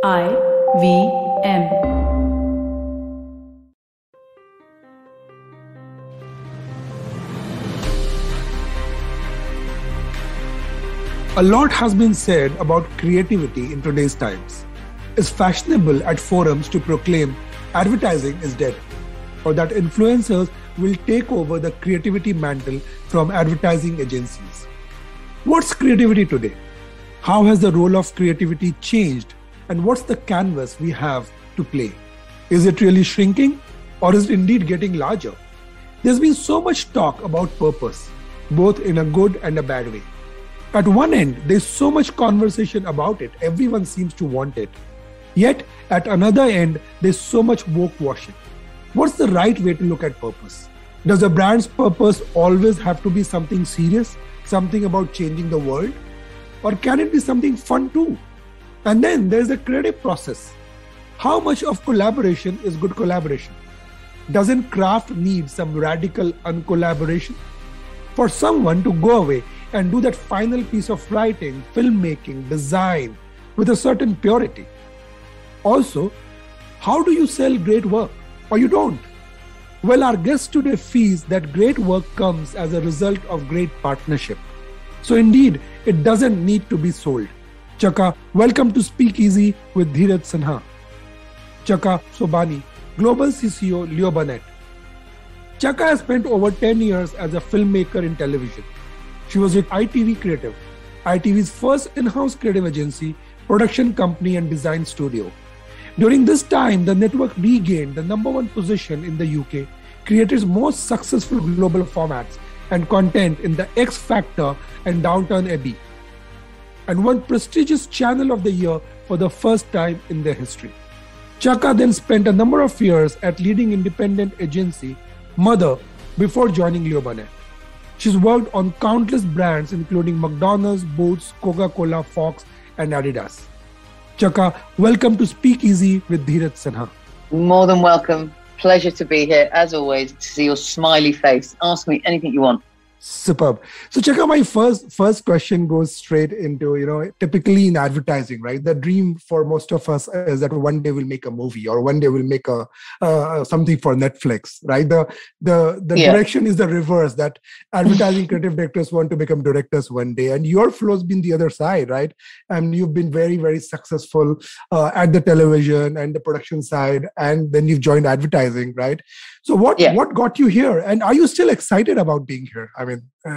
IVM. A lot has been said about creativity in today's times. It's fashionable at forums to proclaim advertising is dead, or that influencers will take over the creativity mantle from advertising agencies. What's creativity today? How has the role of creativity changed? And what's the canvas we have to play? Is it really shrinking, or is it indeed getting larger? There's been so much talk about purpose, both in a good and a bad way. At one end, there's so much conversation about it. Everyone seems to want it. Yet, at another end, there's so much woke washing. What's the right way to look at purpose? Does a brand's purpose always have to be something serious, something about changing the world? Or can it be something fun too? And then there's the creative process. How much of collaboration is good collaboration? Doesn't craft need some radical uncollaboration? For someone to go away and do that final piece of writing, filmmaking, design with a certain purity. Also, how do you sell great work? Or you don't? Well, our guest today feels that great work comes as a result of great partnership. So indeed, it doesn't need to be sold. Chaka, welcome to Speakeasy with Dheeraj Sinha. Chaka Sobhani, Global CCO Leo Burnett. Chaka has spent over 10 years as a filmmaker in television. She was with ITV Creative, ITV's first in-house creative agency, production company and design studio. During this time, the network regained the #1 position in the UK, created most successful global formats and content in the X Factor and Downton Abbey, and won prestigious Channel of the Year for the first time in their history. Chaka then spent a number of years at leading independent agency, Mother, before joining Leo Burnett. She's worked on countless brands including McDonald's, Boots, Coca-Cola, Fox, and AdAges. Chaka, welcome to Speakeasy with Dheeraj Sinha. More than welcome. Pleasure to be here, as always, to see your smiley face. Ask me anything you want. Superb. So Chaka, my first question goes straight into, typically in advertising, right? The dream for most of us is that one day we'll make a movie or one day we'll make a something for Netflix, right? The direction is the reverse, that advertising creative directors want to become directors one day. And your flow's been the other side, right? And you've been very, very successful at the television and the production side. And then you've joined advertising, right? So what got you here? And are you still excited about being here? I mean, So,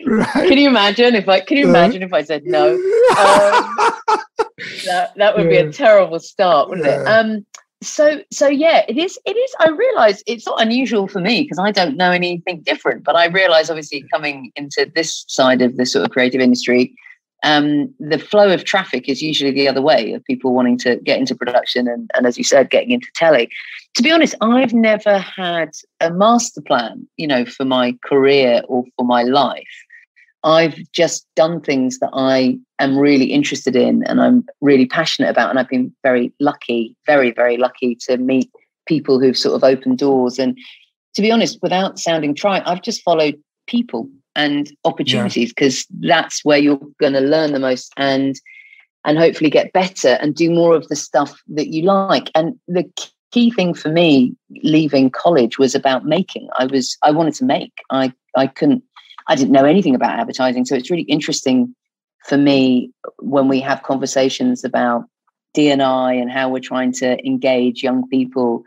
right? Can you imagine if I said no? That would be a terrible start, wouldn't it? So yeah, it is. I realise it's not unusual for me because I don't know anything different. But I realise, obviously, coming into this side of the sort of creative industry, the flow of traffic is usually the other way, of people wanting to get into production and as you said, getting into telly. To be honest, I've never had a master plan, for my career or for my life. I've just done things that I am really interested in and I'm really passionate about. And I've been very lucky, very, very lucky to meet people who've sort of opened doors. And to be honest, without sounding trite, I've just followed people and opportunities because that's where you're going to learn the most and hopefully get better and do more of the stuff that you like. And the key thing for me leaving college was about making. I wanted to make. I didn't know anything about advertising. So it's really interesting for me when we have conversations about D&I and how we're trying to engage young people.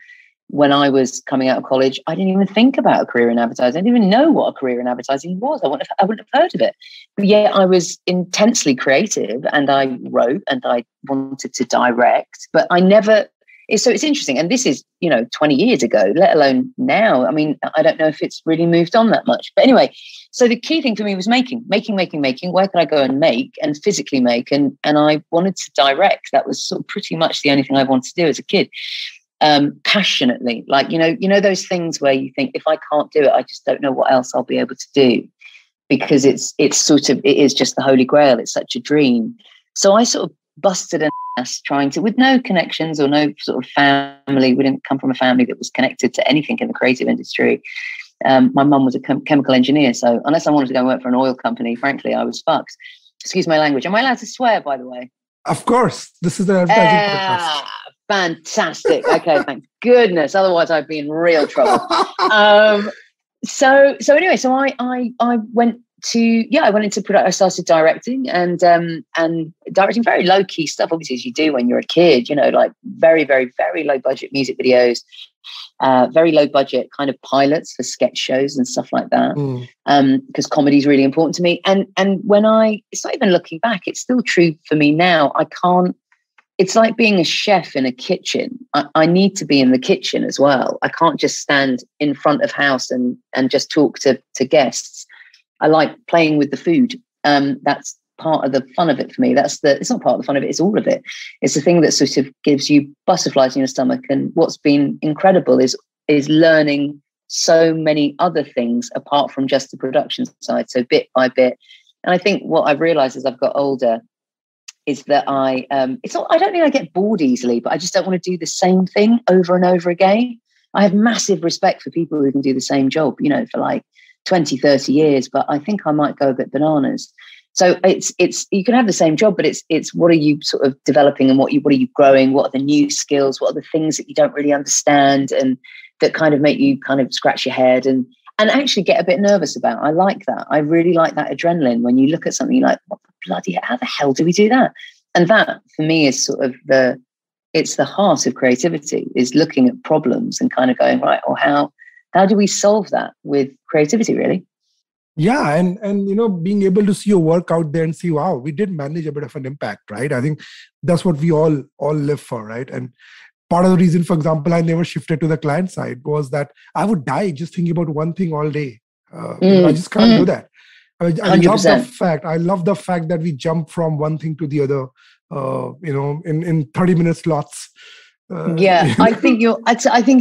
When I was coming out of college, I didn't even think about a career in advertising. I didn't even know what a career in advertising was. I wouldn't have heard of it. But yet I was intensely creative and I wrote and I wanted to direct, but I never. So it's interesting. And this is, 20 years ago, let alone now. I mean, I don't know if it's really moved on that much. But anyway, so the key thing for me was making. Where could I go and make and physically make? And I wanted to direct. That was sort of pretty much the only thing I wanted to do as a kid. Passionately, like, those things where you think, if I can't do it, I just don't know what else I'll be able to do, because it is just the holy grail. It's such a dream. So I sort of busted an ass trying to, with no connections or no sort of family. We didn't come from a family that was connected to anything in the creative industry. My mum was a chemical engineer. So unless I wanted to go and work for an oil company, frankly, I was fucked. excuse my language. Am I allowed to swear, by the way? Of course. This is an advertising podcast. Fantastic. Okay, thank goodness. Otherwise, I'd be in real trouble. So anyway, I went into production. I started directing and directing very low key stuff, obviously, as you do when you're a kid, like very, very, very low budget music videos, very low budget kind of pilots for sketch shows and stuff like that. Because comedy is really important to me. And when it's not even looking back, it's still true for me now. It's like being a chef in a kitchen. I need to be in the kitchen as well. I can't just stand in front of house and just talk to guests. I like playing with the food. That's part of the fun of it for me. It's not part of the fun of it, it's all of it. It's the thing that sort of gives you butterflies in your stomach. And what's been incredible is learning so many other things apart from just the production side. So bit by bit. And I think what I've realized as I've got older is that I don't think I get bored easily, but I just don't want to do the same thing over and over again. I have massive respect for people who can do the same job, for like 20, 30 years, but I think I might go a bit bananas. So it's you can have the same job, but it's what are you sort of developing and what are you growing? What are the new skills? What are the things that you don't really understand and that kind of make you kind of scratch your head and actually get a bit nervous about? I like that. I really like that adrenaline when you look at something like, what the bloody, how the hell do we do that? And that for me is sort of it's the heart of creativity, is looking at problems and kind of going, right, or how do we solve that with creativity, really? Yeah, and being able to see your work out there and see, wow, we did manage a bit of an impact, right? I think that's what we all live for, right? And part of the reason, for example, I never shifted to the client side was that I would die just thinking about one thing all day. I just can't do that. I love the fact that we jump from one thing to the other, in 30-minute slots. I think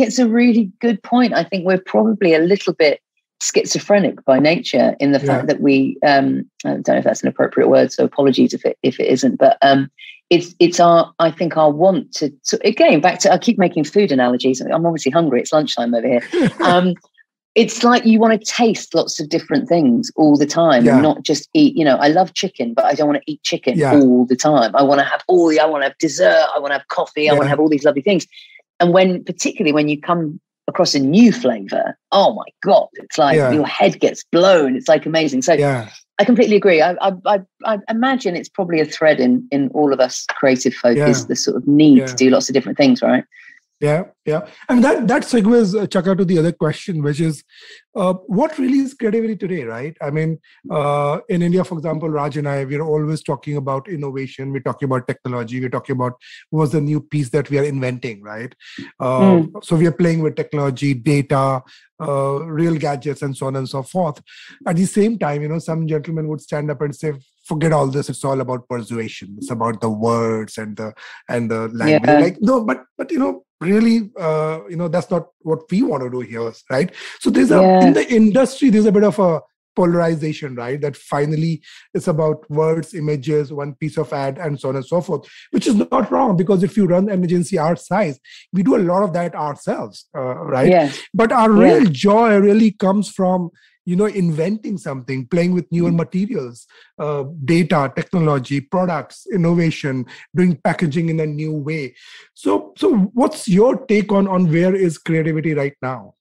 it's a really good point. I think we're probably a little bit schizophrenic by nature in the fact that we I don't know if that's an appropriate word, so apologies if it isn't, but it's our want to again, back to, I keep making food analogies. I'm obviously hungry, it's lunchtime over here. It's like you want to taste lots of different things all the time and not just eat, I love chicken, but I don't want to eat chicken all the time. I want to have I want to have dessert, I want to have coffee, I want to have all these lovely things. And particularly when you come across a new flavor, oh my God, it's like your head gets blown. It's like amazing. So I completely agree. I imagine it's probably a thread in all of us creative folk is the sort of need to do lots of different things, right? Yeah. And that segues, Chaka, to the other question, which is, what really is creativity today, right? I mean, in India, for example, Raj and I, we're always talking about innovation. We're talking about technology. We're talking about what's the new piece that we are inventing, right? So we are playing with technology, data, real gadgets, and so on and so forth. At the same time, some gentlemen would stand up and say, forget all this. It's all about persuasion. It's about the words and the language. Like, no, but really, that's not what we want to do here, right? So there's in the industry, there's a bit of a polarization, right? That finally it's about words, images, one piece of ad, and so on and so forth, which is not wrong, because if you run an agency our size, we do a lot of that ourselves, right? Yes. But our real joy really comes from inventing something, playing with newer materials, data, technology, products, innovation, doing packaging in a new way. So what's your take on where is creativity right now?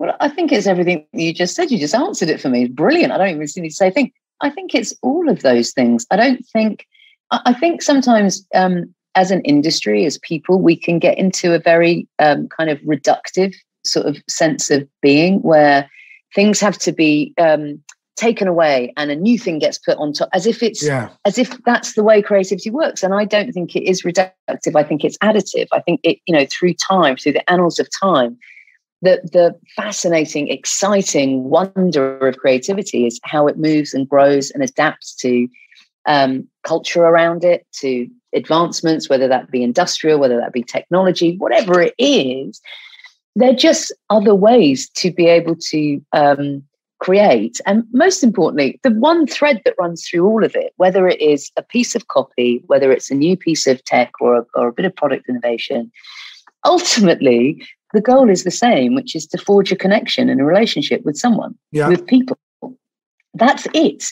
Well, I think it's everything you just said. You just answered it for me. It's brilliant. I don't even need to say a thing. I think it's all of those things. I think sometimes as an industry, as people, we can get into a very kind of reductive sort of sense of being where things have to be taken away and a new thing gets put on top, as if that's the way creativity works. And I don't think it is reductive. I think it's additive. I think it, through time, through the annals of time, the fascinating, exciting wonder of creativity is how it moves and grows and adapts to culture around it, to advancements, whether that be industrial, whether that be technology, whatever it is. They're just other ways to be able to create. And most importantly, the one thread that runs through all of it, whether it is a piece of copy, whether it's a new piece of tech or a bit of product innovation, ultimately, the goal is the same, which is to forge a connection and a relationship with someone, with people. That's it.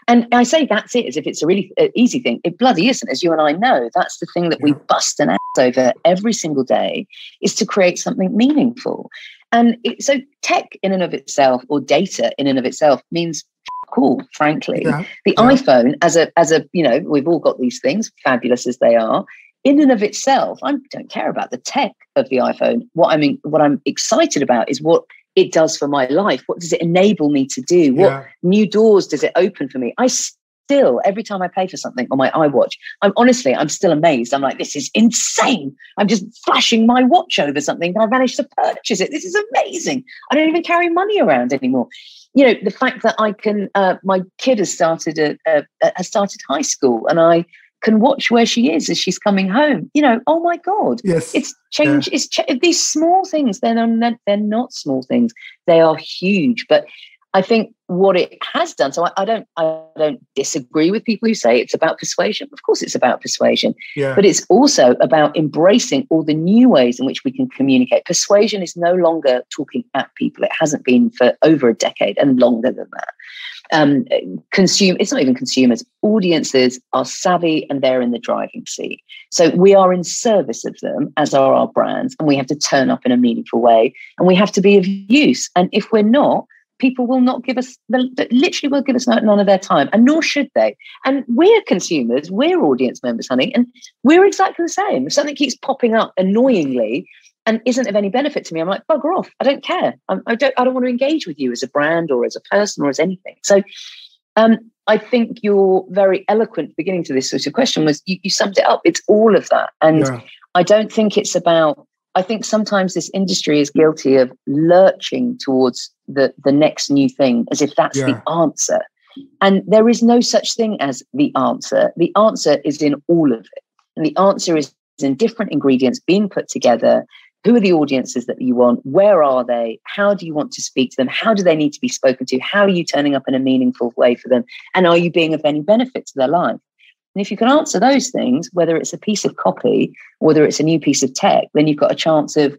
And I say that's it as if it's a really easy thing. It bloody isn't, as you and I know. That's the thing that we bust an ass over every single day, is to create something meaningful. And so tech in and of itself, or data in and of itself, means cool, frankly. The iPhone as a, we've all got these things, fabulous as they are, in and of itself, I don't care about the tech of the iPhone. What I'm excited about is what it does for my life. What does it enable me to do? What new doors does it open for me? I still, every time I pay for something on my iWatch, I'm still amazed. I'm like, this is insane. I'm just flashing my watch over something and I managed to purchase it. This is amazing. I don't even carry money around anymore. The fact that I can, my kid has started high school, and I can watch where she is as she's coming home. Oh my God. Yes. It's changed. These small things, they're not small things. They are huge. But I think what it has done, so I don't disagree with people who say it's about persuasion. Of course it's about persuasion, but it's also about embracing all the new ways in which we can communicate. Persuasion is no longer talking at people. It hasn't been for over a decade and longer than that. It's not even consumers. Audiences are savvy and they're in the driving seat. So we are in service of them, as are our brands, and we have to turn up in a meaningful way, and we have to be of use. And if we're not, people will not give us, literally will give us none of their time, and nor should they. And we're consumers, we're audience members, honey, and we're exactly the same. If something keeps popping up annoyingly and isn't of any benefit to me, I'm like, bugger off. I don't care. I don't want to engage with you as a brand or as a person or as anything. So I think your very eloquent beginning to this sort of question was, you summed it up. It's all of that. And I don't think it's about, I think sometimes this industry is guilty of lurching towards the next new thing as if that's the answer. And there is no such thing as the answer. The answer is in all of it. And the answer is in different ingredients being put together. Who are the audiences that you want? Where are they? How do you want to speak to them? How do they need to be spoken to? How are you turning up in a meaningful way for them? And are you being of any benefit to their life? And if you can answer those things, whether it's a piece of copy, whether it's a new piece of tech, then you've got a chance of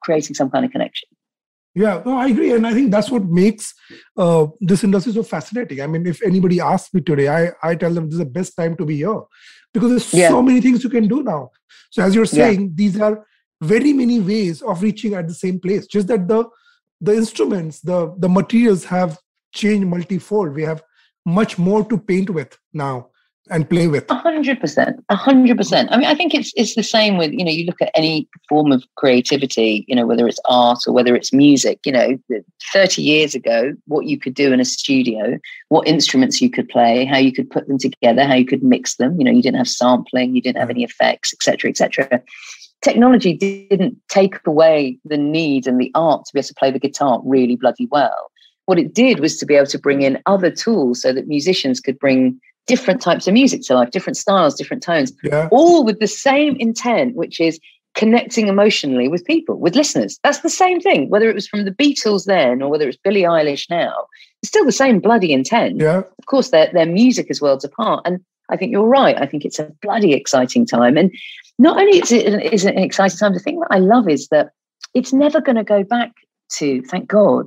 creating some kind of connection. Yeah, no, I agree. And I think that's what makes this industry so fascinating. I mean, if anybody asks me today, I tell them this is the best time to be here, because there's so many things you can do now. So as you're saying, these are very many ways of reaching at the same place, just that the instruments, the materials have changed multifold. We have much more to paint with now and play with. 100%. I mean, I think it's the same with, you look at any form of creativity, whether it's art or whether it's music, 30 years ago, what you could do in a studio, what instruments you could play, how you could put them together, how you could mix them. You didn't have sampling, you didn't have any effects, etc., etc. Technology didn't take away the need and the art to be able to play the guitar really bloody well. What it did was to be able to bring in other tools so that musicians could bring different types of music to life, different styles, different tones, all with the same intent, which is connecting emotionally with people, with listeners. That's the same thing, whether it was from the Beatles then or whether it's Billie Eilish now. It's still the same bloody intent. Of course, their music is worlds apart. And I think you're right. I think it's a bloody exciting time. And not only is it an exciting time, the thing that I love is that it's never going to go back to, thank God,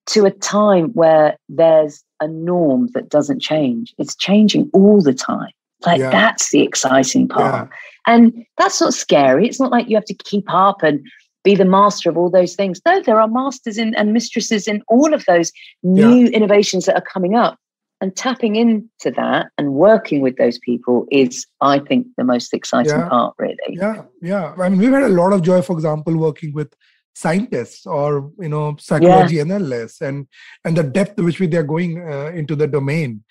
to a time where there's a norm that doesn't change. It's changing all the time. That's the exciting part. And that's not scary. It's not like you have to keep up and be the master of all those things. No, there are masters and mistresses in all of those new innovations that are coming up. And tapping into that and working with those people is, I think, the most exciting part, really. Yeah. I mean, we've had a lot of joy, for example, working with scientists or, psychology analysts and the depth with which they're going into the domain.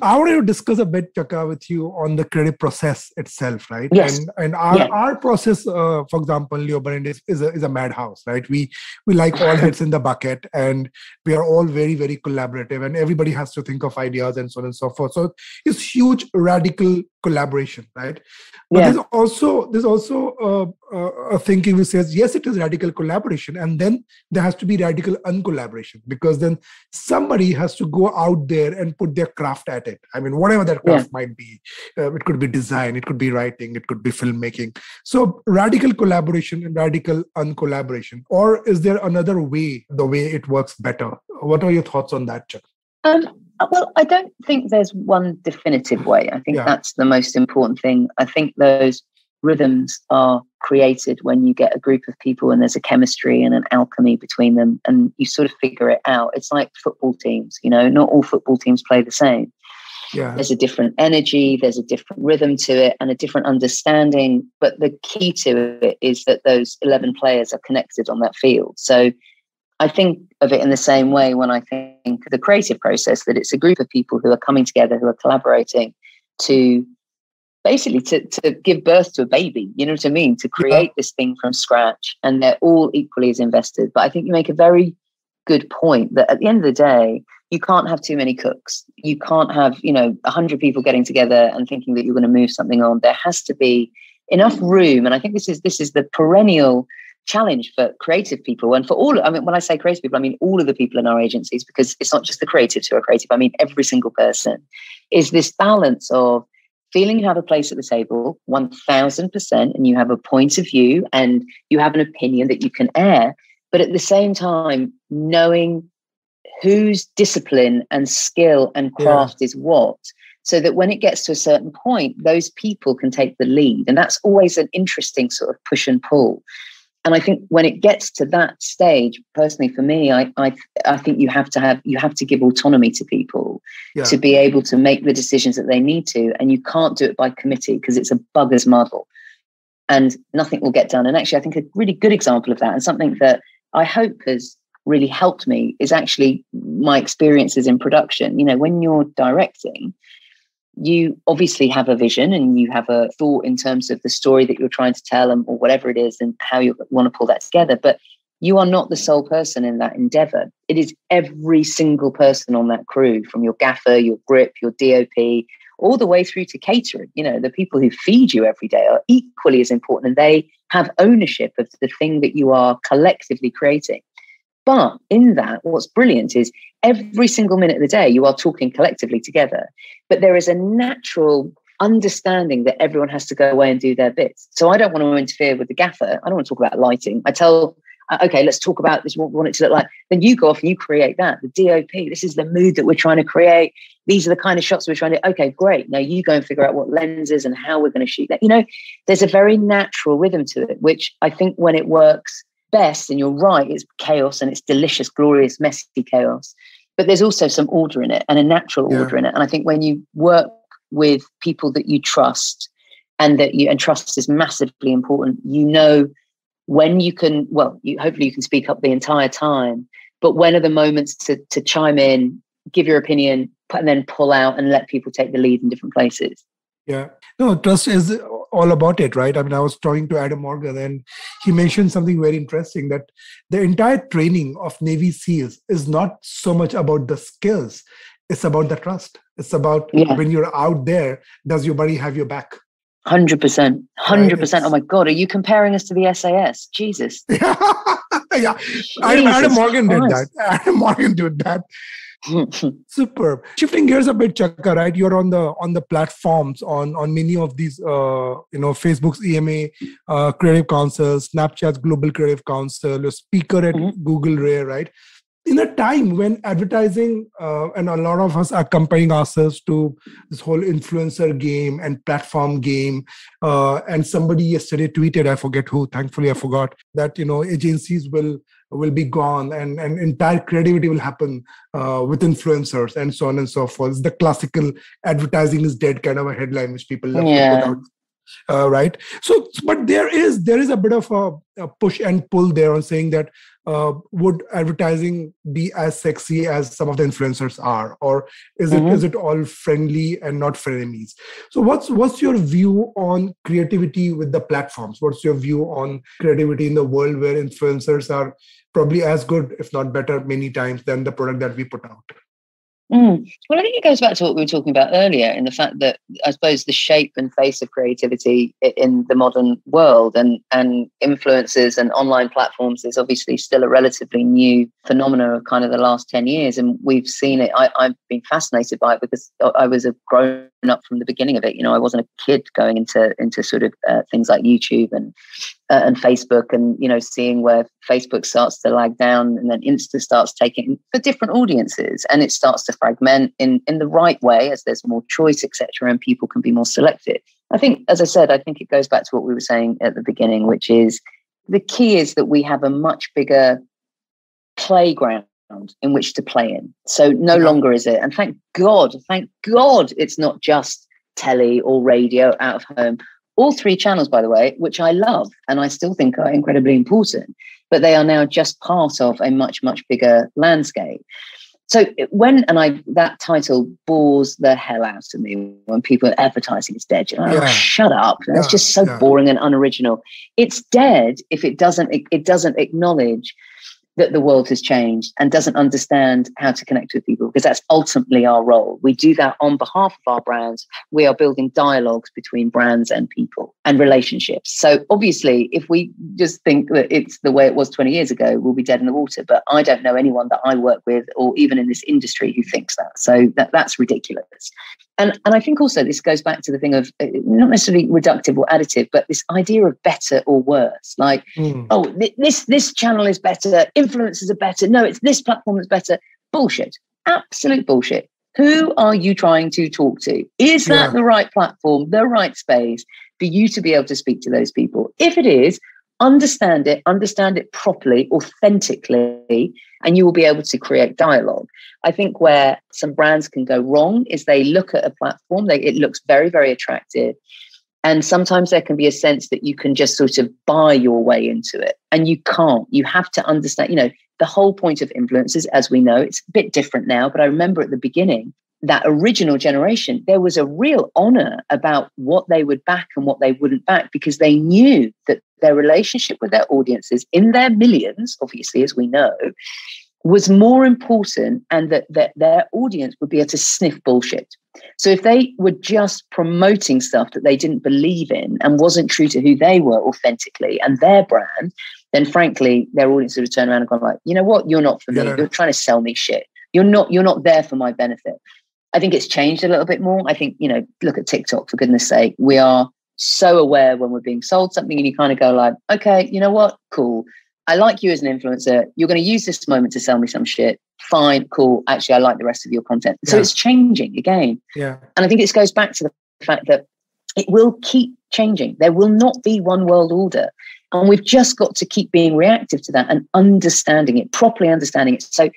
I want to discuss a bit, Chaka, with you on the creative process itself, right? Yes. And our process, for example, Leo Burnett is a madhouse, right? We like all heads in the bucket, and we are all very, very collaborative, and everybody has to think of ideas and so on and so forth. So it's huge radical collaboration, right? But there's also a thinking which says, yes, it is radical collaboration, and then there has to be radical uncollaboration, because then somebody has to go out there and put their craft at it. I mean, whatever that craft might be. It could be design, it could be writing, it could be filmmaking. So radical collaboration and radical uncollaboration. Or is there another way, the way it works better? What are your thoughts on that, Chuck? Well, I don't think there's one definitive way. I think that's the most important thing. I think those rhythms are created when you get a group of people and there's a chemistry and an alchemy between them, and you sort of figure it out. It's like football teams, not all football teams play the same. Yeah. There's a different energy, there's a different rhythm to it and a different understanding. But the key to it is that those 11 players are connected on that field. So I think of it in the same way when I think of the creative process, that it's a group of people who are coming together, who are collaborating to basically to give birth to a baby, you know what I mean? To create this thing from scratch, and they're all equally as invested. But I think you make a very good point that at the end of the day, you can't have too many cooks. You can't have, 100 people getting together and thinking that you're going to move something on. There has to be enough room. And I think this is the perennial challenge for creative people. And for all, when I say creative people, I mean all of the people in our agencies, because it's not just the creatives who are creative. I mean, every single person, is this balance of feeling you have a place at the table 1000%, and you have a point of view and you have an opinion that you can air, but at the same time knowing whose discipline and skill and craft is what, so that when it gets to a certain point, those people can take the lead. And that's always an interesting sort of push and pull. And I think when it gets to that stage, personally for me, I think you have to give autonomy to people to be able to make the decisions that they need to. And you can't do it by committee, because it's a bugger's muddle and nothing will get done. And actually, I think a really good example of that, and something that I hope has really helped me, is actually my experiences in production. When you're directing, you obviously have a vision and you have a thought in terms of the story that you're trying to tell, or whatever it is, and how you want to pull that together. But you are not the sole person in that endeavor. It is every single person on that crew, from your gaffer, your grip, your DOP, all the way through to catering. The people who feed you every day are equally as important, and they have ownership of the thing that you are collectively creating. But in that, what's brilliant is every single minute of the day, you are talking collectively together. But there is a natural understanding that everyone has to go away and do their bits. So I don't want to interfere with the gaffer. I don't want to talk about lighting. I tell, okay, let's talk about this, what we want it to look like. Then you go off and you create that. The DOP, this is the mood that we're trying to create. These are the kind of shots we're trying to, okay, great. Now you go and figure out what lenses and how we're going to shoot that. There's a very natural rhythm to it, which I think when it works best, and you're right, it's chaos and it's delicious, glorious, messy chaos. But there's also some order in it, and a natural order in it. And I think when you work with people that you trust, and trust is massively important, when you can, hopefully you can speak up the entire time, but when are the moments to chime in, give your opinion, and then pull out and let people take the lead in different places. Yeah. No, trust is all about it, right? I was talking to Adam Morgan, and he mentioned something very interesting, that the entire training of Navy SEALs is not so much about the skills. It's about the trust. It's about when you're out there, does your buddy have your back? 100%. 100%. Oh my God, are you comparing us to the SAS? Jesus. Yeah. Adam Morgan did that. Adam Morgan did that. Superb. Shifting gears a bit, Chaka, right? You're on the platforms on many of these, Facebook's EMA Creative Council, Snapchat's Global Creative Council, a speaker at Google Rare, right? In a time when advertising and a lot of us are comparing ourselves to this whole influencer game and platform game, and somebody yesterday tweeted, I forget who, thankfully I forgot, that agencies will be gone and entire creativity will happen with influencers and so on and so forth. It's the classical advertising is dead kind of a headline which people love to put out. Right. So, but there is a bit of a push and pull there on saying that would advertising be as sexy as some of the influencers are, or is it all friendly and not frenemies? So what's your view on creativity with the platforms? What's your view on creativity in the world where influencers are probably as good, if not better, many times than the product that we put out? Well, I think it goes back to what we were talking about earlier, in the fact that I suppose the shape and face of creativity in the modern world and influencers and online platforms is obviously still a relatively new phenomena of kind of the last 10 years. And we've seen it. I've been fascinated by it because I was a grown up from the beginning of it. I wasn't a kid going into sort of things like YouTube and Facebook, and seeing where Facebook starts to lag down, and then Insta starts taking for different audiences, and it starts to fragment in the right way as there's more choice, etc., and people can be more selective. I think, as I said, it goes back to what we were saying at the beginning, which is the key is that we have a much bigger playground in which to play in. So no longer is it, and thank God, it's not just telly or radio, out of home. All three channels, by the way, which I love and I still think are incredibly important, but they are now just part of a much, much bigger landscape. So that title bores the hell out of me when people are advertising is dead. Shut up. That's just so boring and unoriginal. It's dead if it doesn't acknowledge that the world has changed and doesn't understand how to connect with people, because that's ultimately our role. We do that on behalf of our brands. We are building dialogues between brands and people and relationships. So obviously, if we just think that it's the way it was 20 years ago, we'll be dead in the water. But I don't know anyone that I work with or even in this industry who thinks that. So that's ridiculous. And I think also this goes back to the thing of not necessarily reductive or additive, but this idea of better or worse. Like, this channel is better, influencers are better. No, it's this platform that's better. Bullshit. Absolute bullshit. Who are you trying to talk to? Is that the right platform, the right space for you to be able to speak to those people? If it is, understand it properly, authentically, and you will be able to create dialogue. I think where some brands can go wrong is they look at a platform, it looks very, very attractive. And sometimes there can be a sense that you can just sort of buy your way into it. And you can't. You have to understand, the whole point of influencers, as we know, it's a bit different now. But I remember at the beginning, that original generation, there was a real honor about what they would back and what they wouldn't back, because they knew that their relationship with their audiences in their millions, obviously, as we know, was more important, and that their audience would be able to sniff bullshit. So if they were just promoting stuff that they didn't believe in and wasn't true to who they were authentically and their brand, then frankly, their audience would have turned around and gone like, you know what, you're not for me. You're trying to sell me shit. You're not there for my benefit. I think it's changed a little bit more. I think, look at TikTok, for goodness sake. We are so aware when we're being sold something, and you kind of go like, okay, you know what? Cool. I like you as an influencer. You're going to use this moment to sell me some shit. Fine, cool. Actually, I like the rest of your content. So it's changing again. Yeah. And I think it goes back to the fact that it will keep changing. There will not be one world order. And we've just got to keep being reactive to that and understanding it, properly understanding it. So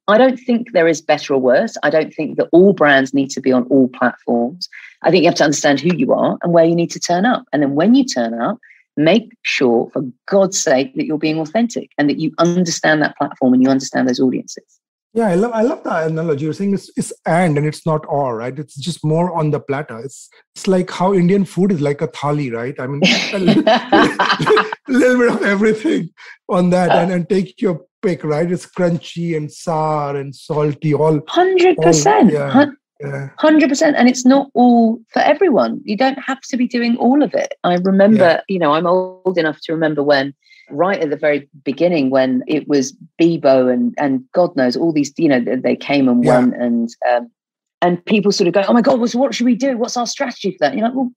I don't think there is better or worse. I don't think that all brands need to be on all platforms. I think you have to understand who you are and where you need to turn up. And then when you turn up, make sure, for God's sake, that you're being authentic and that you understand that platform and you understand those audiences. Yeah, I love that analogy. You're saying it's and it's not or, right? It's just more on the platter. It's like how Indian food is like a thali, right? I mean, a little bit of everything on that, and take your pick, right? It's crunchy and sour and salty, all 100%. 100%. And it's not all for everyone. You don't have to be doing all of it. I remember, I'm old enough to remember when, right at the very beginning, when it was Bebo and God knows all these, they came and won, and people sort of go, oh my God, what should we do? What's our strategy for that? You're like, well,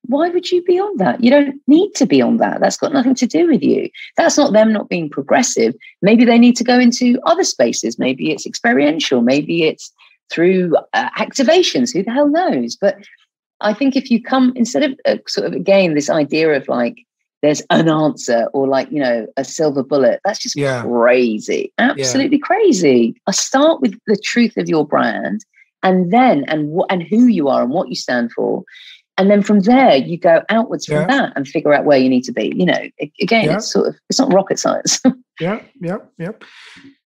why would you be on that? You don't need to be on that. That's got nothing to do with you. That's not them not being progressive. Maybe they need to go into other spaces. Maybe it's experiential. Maybe it's through activations. Who the hell knows? But I think if you come, instead of sort of, again, this idea of like, there's an answer or like, a silver bullet, that's just crazy. Absolutely crazy. I start with the truth of your brand, and then, and who you are and what you stand for. And then from there, you go outwards from that and figure out where you need to be. Again, it's not rocket science. Yeah.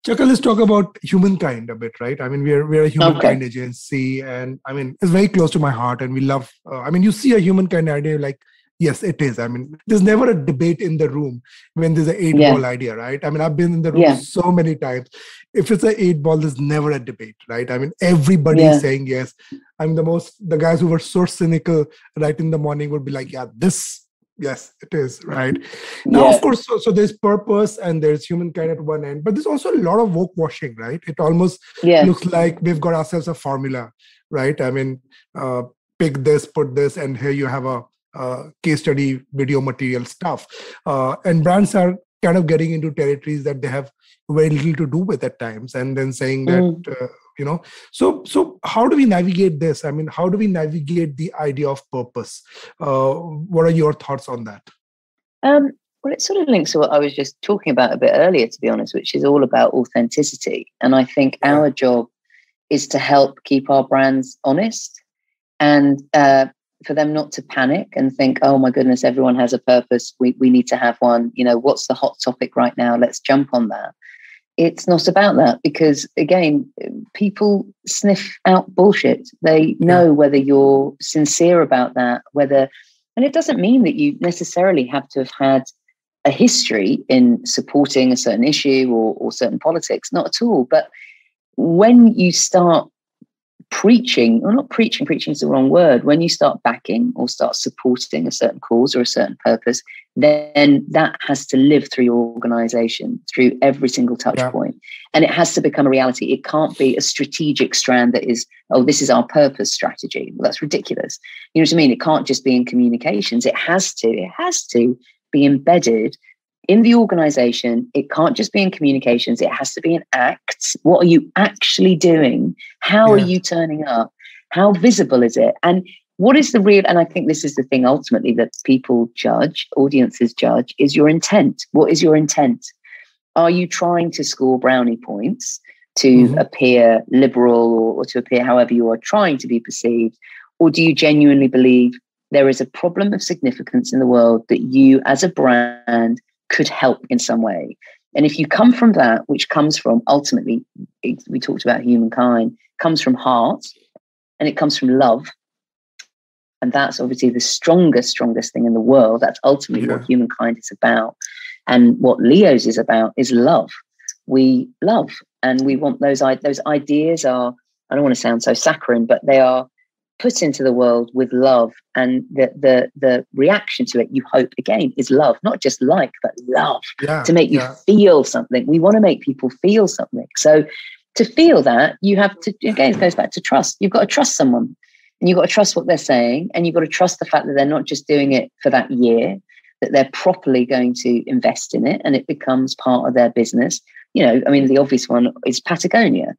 Chaka, let's talk about humankind a bit, right? I mean, we're a humankind agency, and I mean, it's very close to my heart, and we love, you see a humankind idea, like, yes, it is. I mean, there's never a debate in the room when there's an 8-ball idea, right? I mean, I've been in the room so many times. If it's an 8-ball, there's never a debate, right? I mean, everybody is saying yes. I mean, the guys who were so cynical right in the morning would be like, yes, it is, right? Now, of course, so there's purpose and there's humankind at one end, but there's also a lot of woke washing, right? It almost looks like we've got ourselves a formula, right? I mean, pick this, put this, and here you have a case study video material stuff. And brands are kind of getting into territories that they have very little to do with at times, and then saying that, so how do we navigate this? I mean, how do we navigate the idea of purpose? What are your thoughts on that? Well, it sort of links to what I was just talking about a bit earlier, to be honest, which is all about authenticity. And I think our job is to help keep our brands honest, and for them not to panic and think, oh my goodness, everyone has a purpose. We need to have one. What's the hot topic right now? Let's jump on that. It's not about that, because again, people sniff out bullshit. They know whether you're sincere about that, and it doesn't mean that you necessarily have to have had a history in supporting a certain issue or certain politics, not at all. But when you start preaching, or not preaching is the wrong word, when you start backing or start supporting a certain cause or a certain purpose, then that has to live through your organization, through every single touch point. And it has to become a reality. It can't be a strategic strand that is, oh, this is our purpose strategy. Well, that's ridiculous. You know what I mean? It can't just be in communications. It has to be embedded in the organization. It can't just be in communications. It has to be in acts. What are you actually doing? How are you turning up? How visible is it? And what is the real, and I think this is the thing ultimately that people judge, audiences judge, is your intent. What is your intent? Are you trying to score brownie points to appear liberal or to appear however you are trying to be perceived? Or do you genuinely believe there is a problem of significance in the world that you as a brand could help in some way? And if you come from that, which comes from ultimately, we talked about humankind, comes from heart, and it comes from love. And that's obviously the strongest thing in the world. That's ultimately what humankind is about. And what Leo's is about is love. We love, and we want those ideas are, I don't want to sound so saccharine, but they are put into the world with love, and the reaction to it, you hope, again, is love, not just like, but love, to make you feel something. We want to make people feel something. So to feel that, you have to, again, it goes back to trust. You've got to trust someone, and you've got to trust what they're saying, and you've got to trust the fact that they're not just doing it for that year, that they're properly going to invest in it, and it becomes part of their business. I mean, the obvious one is Patagonia.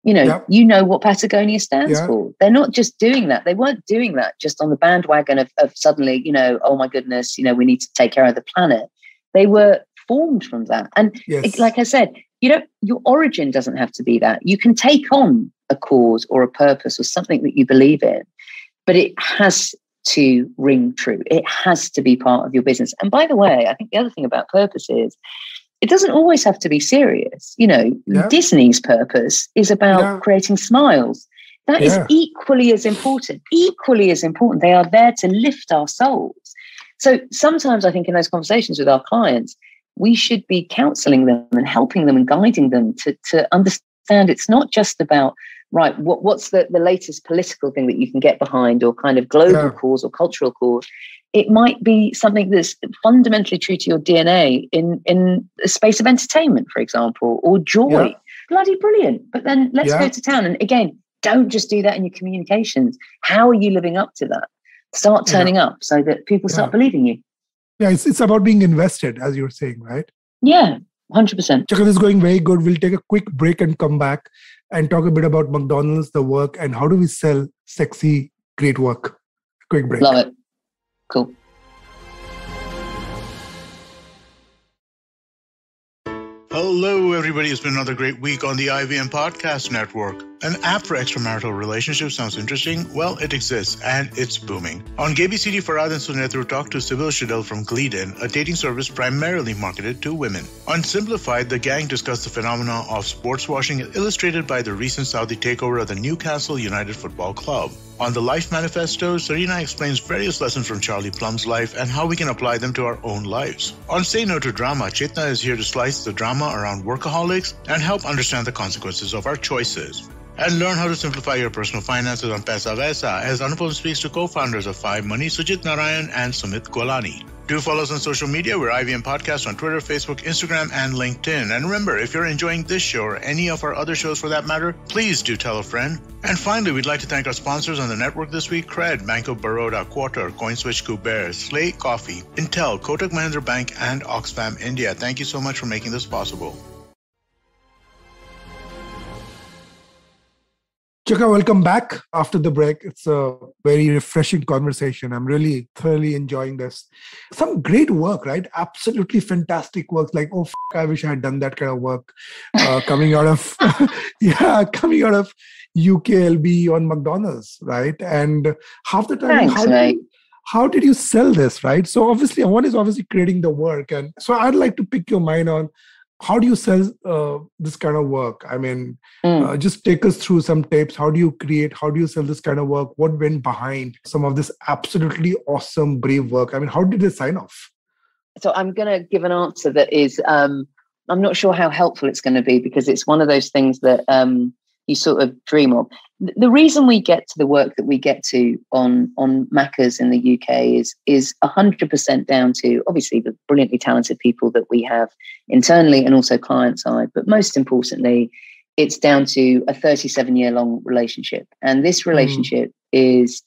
You know what Patagonia stands for. They're not just doing that. They weren't doing that just on the bandwagon of suddenly, oh my goodness, we need to take care of the planet. They were formed from that. And like I said, your origin doesn't have to be that. You can take on a cause or a purpose or something that you believe in, but it has to ring true. It has to be part of your business. And by the way, I think the other thing about purpose is, it doesn't always have to be serious. Disney's purpose is about creating smiles. That is equally as important. They are there to lift our souls. So sometimes I think in those conversations with our clients, we should be counseling them and helping them and guiding them to understand it's not just about, right, what's the latest political thing that you can get behind, or kind of global cause or cultural cause. It might be something that's fundamentally true to your DNA in the space of entertainment, for example, or joy. Bloody brilliant. But then let's go to town. And again, don't just do that in your communications. How are you living up to that? Start turning up so that people start believing you. Yeah, it's about being invested, as you're saying, right? Yeah, 100%. Chaka, this is going very good. We'll take a quick break and come back and talk a bit about McDonald's, the work, and how do we sell sexy, great work. Quick break. Love it. Cool. Hello, everybody. It's been another great week on the IVM Podcast Network. An app for extramarital relationships sounds interesting? Well, it exists, and it's booming. On KBCD, Farad and Sunetru talked to Sybil Shadel from Gleeden, a dating service primarily marketed to women. On Simplified, the gang discussed the phenomena of sports washing illustrated by the recent Saudi takeover of the Newcastle United Football Club. On the Life Manifesto, Serena explains various lessons from Charlie Plum's life and how we can apply them to our own lives. On Say No to Drama, Chetna is here to slice the drama around workaholics and help understand the consequences of our choices. And learn how to simplify your personal finances on Paisa Vaisa as Anupam speaks to co-founders of 5 Money, Sujit Narayan and Sumit Golani. Do follow us on social media. We're IVM Podcast on Twitter, Facebook, Instagram, and LinkedIn. And remember, if you're enjoying this show or any of our other shows for that matter, please do tell a friend. And finally, we'd like to thank our sponsors on the network this week: Cred, Bank of Baroda, Quarter, CoinSwitch, Kuber, Slate Coffee, Intel, Kotak Mahindra Bank, and Oxfam India. Thank you so much for making this possible. Chaka, welcome back after the break. It's a very refreshing conversation. I'm really thoroughly enjoying this. Some great work, right? Absolutely fantastic work. Like, I wish I had done that kind of work coming out of UKLB on McDonald's, right? And half the time, how did you sell this, right? So obviously, one is obviously creating the work. And so I'd like to pick your mind on how do you sell this kind of work? I mean, just take us through some tips. How do you create? How do you sell this kind of work? What went behind some of this absolutely awesome, brave work? I mean, how did they sign off? So I'm going to give an answer that is, I'm not sure how helpful it's going to be, because it's one of those things that you sort of dream of. The reason we get to the work that we get to on Macca's in the UK is 100% down to, obviously, the brilliantly talented people that we have internally and also client side. But most importantly, it's down to a 37-year-long relationship. And this relationship is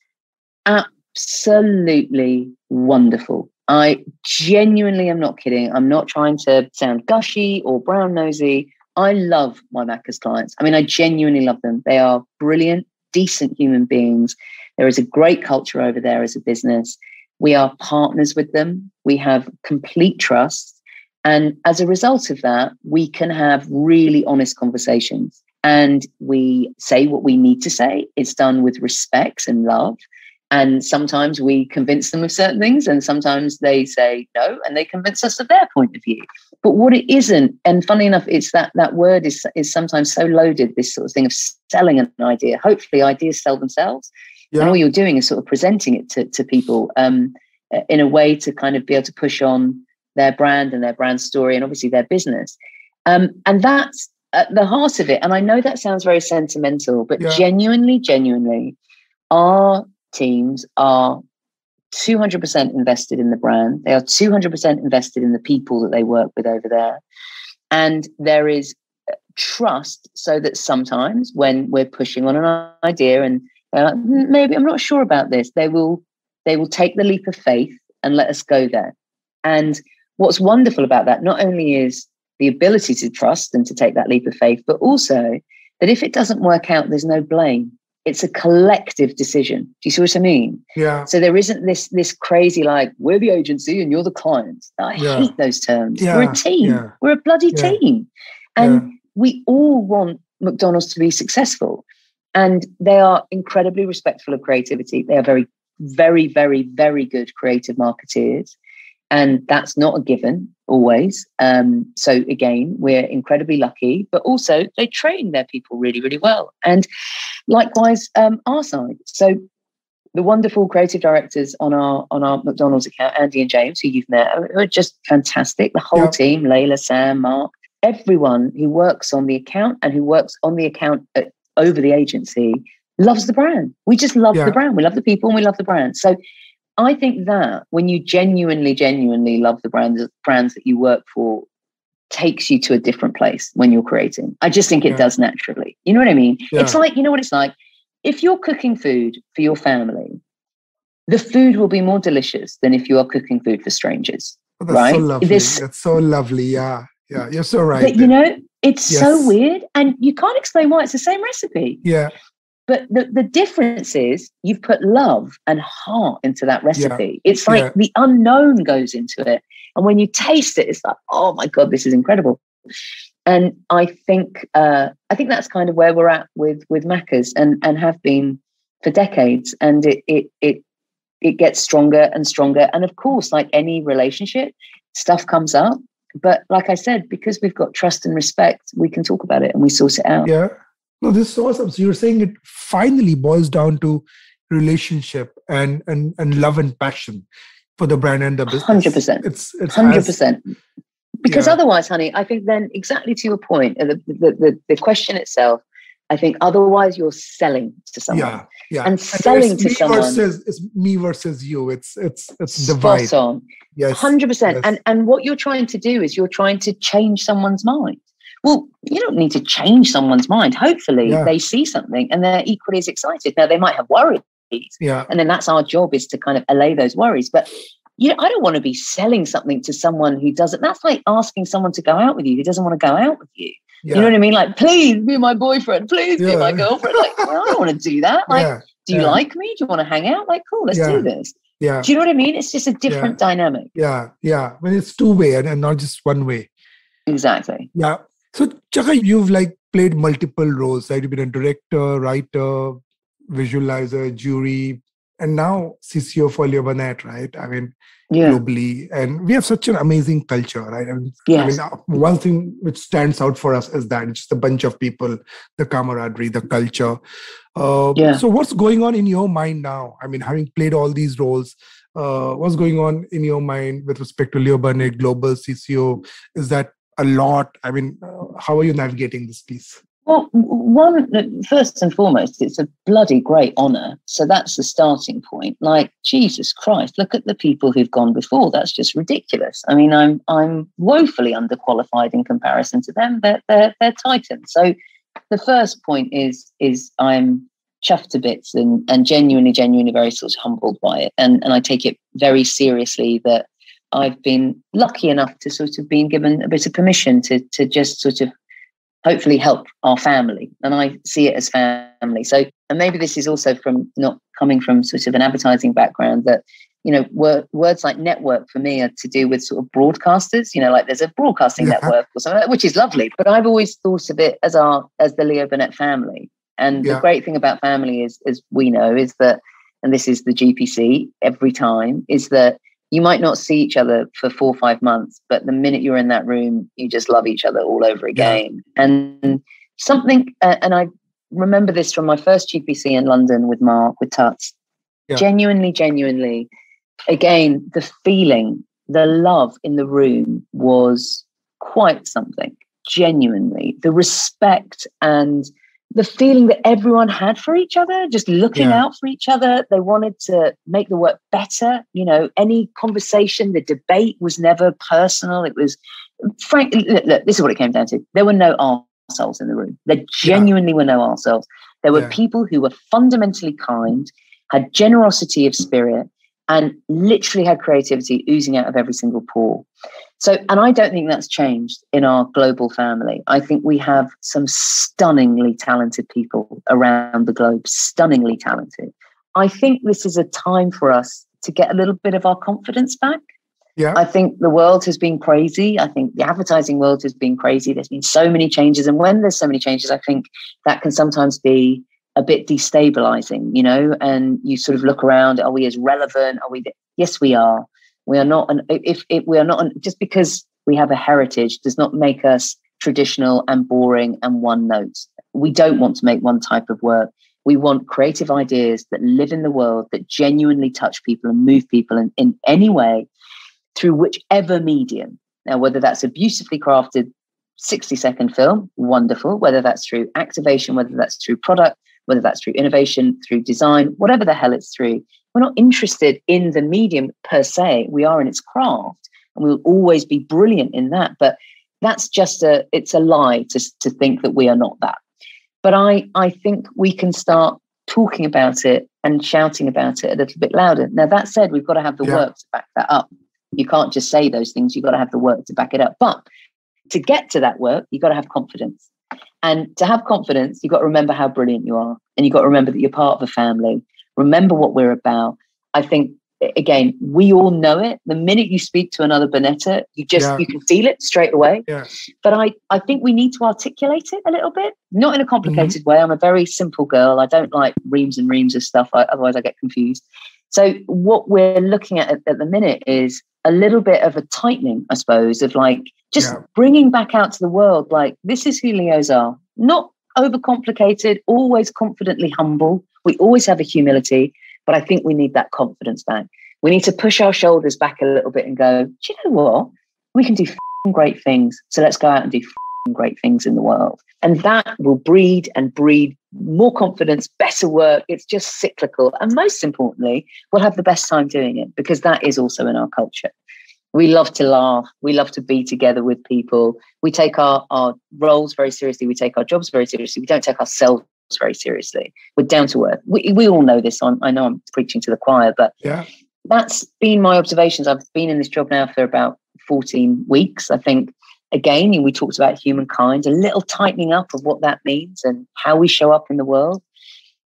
absolutely wonderful. I genuinely am not kidding. I'm not trying to sound gushy or brown nosy. I love my Macca's clients. I mean, I genuinely love them. They are brilliant, decent human beings. There is a great culture over there as a business. We are partners with them. We have complete trust. And as a result of that, we can have really honest conversations. And we say what we need to say. It's done with respect and love. And sometimes we convince them of certain things, and sometimes they say no, and they convince us of their point of view. But what it isn't, and funny enough, it's that word is sometimes so loaded, this sort of thing of selling an idea. Hopefully ideas sell themselves. Yeah. And all you're doing is sort of presenting it to people in a way to kind of be able to push on their brand and their brand story and obviously their business. And that's at the heart of it. And I know that sounds very sentimental, but genuinely, our teams are 200% invested in the brand. They are 200% invested in the people that they work with over there. And there is trust, so that sometimes when we're pushing on an idea and they're like, maybe I'm not sure about this, they will take the leap of faith and let us go there. And what's wonderful about that, not only is the ability to trust and to take that leap of faith, but also that if it doesn't work out, there's no blame. It's a collective decision. Do you see what I mean? Yeah. So there isn't this crazy, like, we're the agency and you're the client. I hate those terms. Yeah. We're a team. Yeah. We're a bloody team. And we all want McDonald's to be successful. And they are incredibly respectful of creativity. They are very, very, very, very good creative marketeers. And that's not a given always. So again, we're incredibly lucky, but also they train their people really, really well. And likewise, our side. So the wonderful creative directors on our McDonald's account, Andy and James, who you've met, are just fantastic. The whole team, Layla, Sam, Mark, everyone who works on the account and who works on the account over the agency loves the brand. We just love the brand. We love the people and we love the brand. So I think that when you genuinely love the brands that you work for, takes you to a different place when you're creating. I just think it does naturally. You know what I mean? Yeah. It's like, you know what it's like? If you're cooking food for your family, the food will be more delicious than if you are cooking food for strangers. Oh, that's right? So lovely. That's so lovely. Yeah. Yeah. You're so right. But you know, it's so weird, and you can't explain why. It's the same recipe. Yeah. But the difference is you've put love and heart into that recipe. Yeah. It's like the unknown goes into it. And when you taste it, it's like, oh my God, this is incredible. And I think that's kind of where we're at with Macca's and have been for decades. And it gets stronger and stronger. And of course, like any relationship, stuff comes up. But like I said, because we've got trust and respect, we can talk about it and we sort it out. Yeah. No, this is awesome. So you're saying it finally boils down to relationship and love and passion for the brand and the business. 100%. It's 100%. Because otherwise, honey, I think then exactly to your point, the question itself, I think otherwise you're selling to someone. Yeah, yeah. And selling to someone it's me versus you. It's spot divide. on. Yes, 100%. yes. And what you're trying to do is you're trying to change someone's mind. Well, you don't need to change someone's mind. Hopefully they see something and they're equally as excited. Now they might have worries. Yeah. And then that's our job, is to kind of allay those worries. But I don't want to be selling something to someone who doesn't. That's like asking someone to go out with you who doesn't want to go out with you. Yeah. You know what I mean? Like, please be my boyfriend. Please be my girlfriend. Like, well, I don't want to do that. Like, do you like me? Do you want to hang out? Like, cool, let's do this. Yeah. Do you know what I mean? It's just a different dynamic. Yeah. Yeah. When it's two-way and not just one way. Exactly. Yeah. So, Chaka, you've like played multiple roles, right? You've been a director, writer, visualizer, jury, and now CCO for Leo Burnett, right? I mean, globally. And we have such an amazing culture, right? I mean, one thing which stands out for us is that it's just a bunch of people, the camaraderie, the culture. So what's going on in your mind now? I mean, having played all these roles, what's going on in your mind with respect to Leo Burnett, global CCO? Is that a lot? I mean, how are you navigating this piece? Well, first and foremost, it's a bloody great honour. So that's the starting point. Like, Jesus Christ, look at the people who've gone before. That's just ridiculous. I mean, I'm woefully underqualified in comparison to them. They're titans. So the first point is I'm chuffed to bits and genuinely very sort of humbled by it. And I take it very seriously that I've been lucky enough to sort of been given a bit of permission to just sort of hopefully help our family. And I see it as family. So, and maybe this is also from not coming from sort of an advertising background, that, you know, words like network for me are to do with sort of broadcasters, you know, like there's a broadcasting network or something like that, which is lovely. But I've always thought of it as the Leo Burnett family. And the great thing about family is, as we know, is that, and this is the GPC every time, is that you might not see each other for 4 or 5 months, but the minute you're in that room, you just love each other all over again. Yeah. And something, and I remember this from my first GPC in London with Mark, with Tuts, genuinely, again, the feeling, the love in the room was quite something, genuinely. The respect and the feeling that everyone had for each other, just looking out for each other. They wanted to make the work better. You know, any conversation, the debate was never personal. It was, frankly, look, this is what it came down to. There were no arseholes in the room. There genuinely were no arseholes. There were people who were fundamentally kind, had generosity of spirit, and literally had creativity oozing out of every single pore. So, and I don't think that's changed in our global family. I think we have some stunningly talented people around the globe, stunningly talented. I think this is a time for us to get a little bit of our confidence back. Yeah. I think the world has been crazy. I think the advertising world has been crazy. There's been so many changes. And when there's so many changes, I think that can sometimes be a bit destabilizing, you know, and you sort of look around, are we as relevant? Yes, we are. We are not, just because we have a heritage does not make us traditional and boring and one note. We don't want to make one type of work. We want creative ideas that live in the world, that genuinely touch people and move people in any way through whichever medium. Now, whether that's a beautifully crafted 60-second film, wonderful. Whether that's through activation, whether that's through product, whether that's through innovation, through design, whatever the hell it's through. We're not interested in the medium per se. We are in its craft, and we'll always be brilliant in that. But that's just it's a lie to think that we are not that. But I think we can start talking about it and shouting about it a little bit louder. Now, that said, we've got to have the work to back that up. You can't just say those things. You've got to have the work to back it up. But to get to that work, you've got to have confidence. And to have confidence, you've got to remember how brilliant you are. And you've got to remember that you're part of a family. Remember what we're about. I think, again, we all know it. The minute you speak to another Burnetta, you can feel it straight away. Yeah. But I think we need to articulate it a little bit, not in a complicated way. I'm a very simple girl. I don't like reams and reams of stuff. Otherwise I get confused. So what we're looking at the minute is a little bit of a tightening, I suppose, of like just bringing back out to the world, like, this is who Leos are. Not overcomplicated, always confidently humble. We always have a humility, but I think we need that confidence back. We need to push our shoulders back a little bit and go, do you know what? We can do great things. So let's go out and do great things in the world. And that will breed and breed more confidence, better work. It's just cyclical. And most importantly, we'll have the best time doing it, because that is also in our culture. We love to laugh. We love to be together with people. We take our roles very seriously. We take our jobs very seriously. We don't take ourselves very seriously. We're down to earth. We all know this. I know I'm preaching to the choir, but that's been my observations. I've been in this job now for about 14 weeks. I think, again, we talked about humankind, a little tightening up of what that means and how we show up in the world.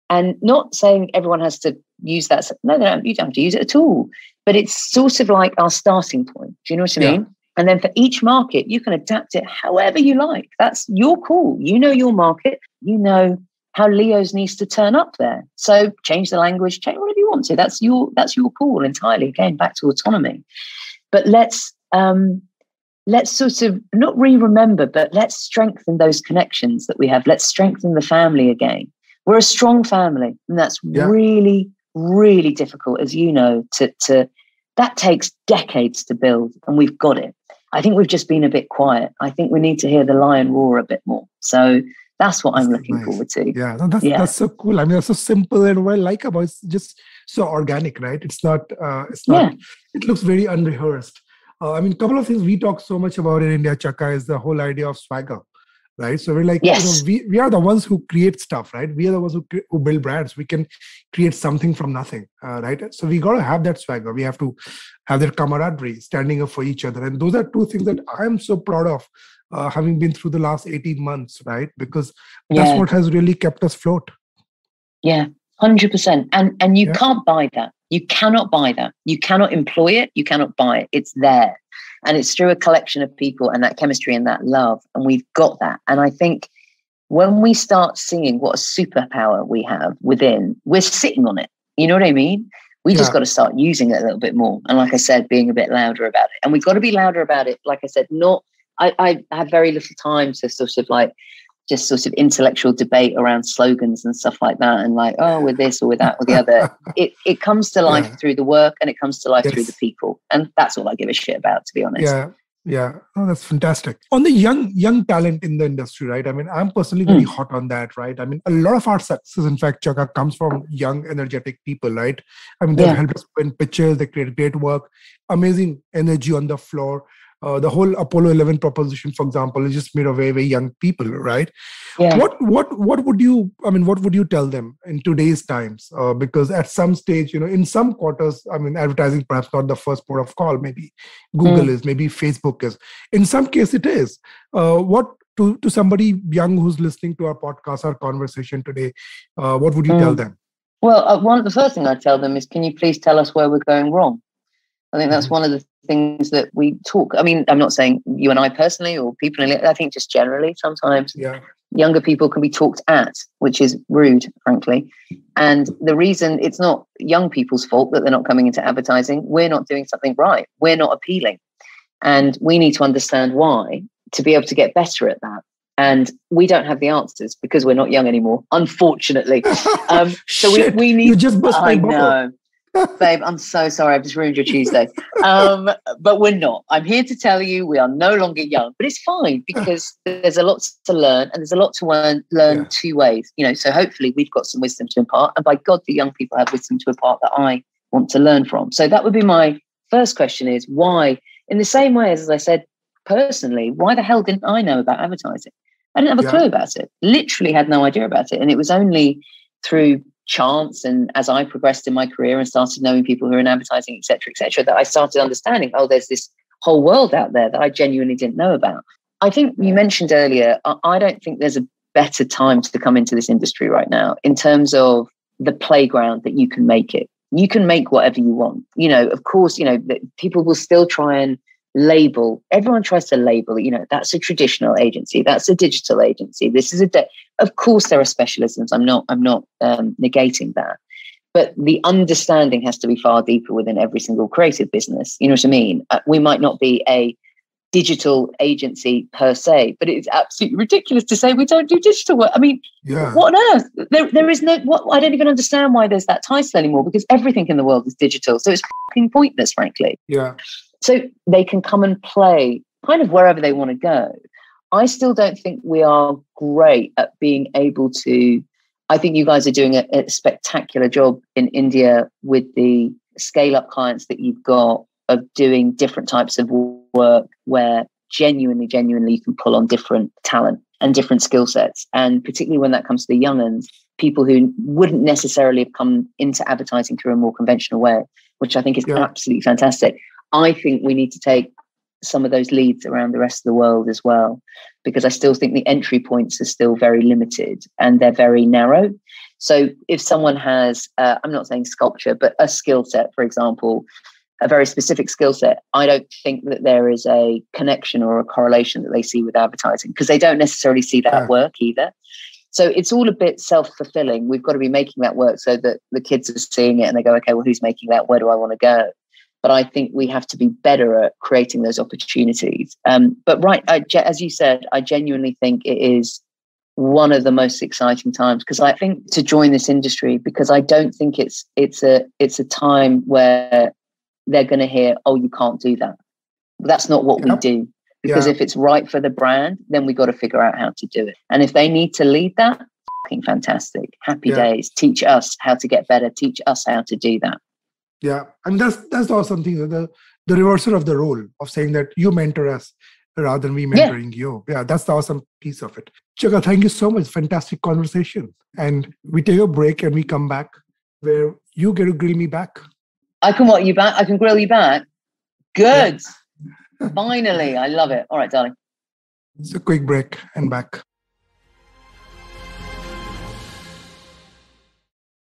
And not saying everyone has to use that. No, you don't have to use it at all. But it's sort of like our starting point. Do you know what I mean? And then for each market, you can adapt it however you like. That's your call. You know your market. You know how Leo's needs to turn up there. So change the language, change whatever you want to. That's your call entirely. Again, back to autonomy. But let's sort of not re-remember, but let's strengthen those connections that we have. Let's strengthen the family again. We're a strong family, and that's really, really difficult, as you know, to that takes decades to build, and we've got it. I think we've just been a bit quiet. I think we need to hear the lion roar a bit more. So that's what I'm looking forward to. Yeah, that's so cool. I mean, that's so simple, and what I like about it's just so organic, right? It's not. It looks very unrehearsed. I mean, a couple of things we talk so much about in India, Chaka, is the whole idea of swagger, right? So we're like, we are the ones who create stuff, right? We are the ones who build brands. We can create something from nothing, right? So we got to have that swagger. We have to have that camaraderie, standing up for each other. And those are two things that I'm so proud of, having been through the last 18 months, right? Because that's what has really kept us afloat. Yeah, 100%. And you can't buy that. You cannot buy that. You cannot employ it. You cannot buy it. It's there. And it's through a collection of people and that chemistry and that love. And we've got that. And I think when we start seeing what a superpower we have within, we're sitting on it. You know what I mean? We just got to start using it a little bit more. And like I said, being a bit louder about it. And we've got to be louder about it. Like I said, I have very little time to sort of intellectual debate around slogans and stuff like that, and like, oh, with this or with that or the other. It comes to life through the work, and it comes to life through the people, and that's all I give a shit about, to be honest. Oh, that's fantastic. On the young talent in the industry, right? I mean, I'm personally very hot on that, right? I mean, a lot of our success, in fact, Chaka, comes from young, energetic people, right? I mean, they've helped us win pitches, they create great work, amazing energy on the floor. The whole Apollo 11 proposition, for example, is just made of very, very young people, right? Yeah. What would you tell them in today's times? Because at some stage, in some quarters, I mean, advertising perhaps not the first port of call. Maybe Google is, maybe Facebook is. In some case, it is. What to somebody young who's listening to our podcast, our conversation today, what would you tell them? Well, the first thing I'd tell them is, can you please tell us where we're going wrong? I think that's one of the things that we talk. I mean, I'm not saying you and I personally or people in it. I think just generally, sometimes younger people can be talked at, which is rude, frankly. And the reason, it's not young people's fault that they're not coming into advertising. We're not doing something right. We're not appealing. And we need to understand why to be able to get better at that. And we don't have the answers because we're not young anymore, unfortunately. So we need... You just bust my bubble. I know. Babe, I'm so sorry. I've just ruined your Tuesday. But we're not. I'm here to tell you we are no longer young. But it's fine because there's a lot to learn, and there's a lot to learn two ways. So hopefully we've got some wisdom to impart. And by God, the young people have wisdom to impart that I want to learn from. So that would be my first question, is why, in the same way as I said personally, why the hell didn't I know about advertising? I didn't have a clue about it. Literally had no idea about it. And it was only through chance, and as I progressed in my career and started knowing people who are in advertising, et cetera, that I started understanding, there's this whole world out there that I genuinely didn't know about. I think you mentioned earlier, I don't think there's a better time to come into this industry right now in terms of the playground that you can make it. You can make whatever you want. Of course, people will still try and label. Everyone tries to label, that's a traditional agency, that's a digital agency, this is of course there are specialisms. I'm not negating that, but the understanding has to be far deeper within every single creative business. You know what I mean? We might not be a digital agency per se, but it's absolutely ridiculous to say we don't do digital work. I mean, what on earth? There is no, I don't even understand why there's that title anymore, because everything in the world is digital. So it's fucking pointless, frankly. Yeah. So they can come and play kind of wherever they want to go. I still don't think we are great at being able to. I think you guys are doing a spectacular job in India with the scale-up clients that you've got of doing different types of work where genuinely you can pull on different talent and different skill sets. And particularly when that comes to the young uns, people who wouldn't necessarily have come into advertising through a more conventional way, which I think is absolutely fantastic. I think we need to take some of those leads around the rest of the world as well, because I still think the entry points are still very limited and they're very narrow. So if someone has, I'm not saying sculpture, but a skill set, for example, a very specific skill set, I don't think that there is a connection or a correlation that they see with advertising, because they don't necessarily see that work either. So it's all a bit self-fulfilling. We've got to be making that work so that the kids are seeing it and they go, okay, well, who's making that? Where do I want to go? But I think we have to be better at creating those opportunities. But as you said, I genuinely think it is one of the most exciting times, because I think to join this industry, because I don't think it's a time where they're going to hear, oh, you can't do that. That's not what we do. Because if it's right for the brand, then we got to figure out how to do it. And if they need to lead that, fucking fantastic. Happy days. Teach us how to get better. Teach us how to do that. Yeah. And that's also something, the reversal of the role of saying that you mentor us rather than we mentoring you. Yeah, that's the awesome piece of it. Chaka, thank you so much. Fantastic conversation. And we take a break and we come back where you get to grill me back. I can what you back? I can grill you back. Good. Yeah. Finally. I love it. All right, darling. It's a quick break and back.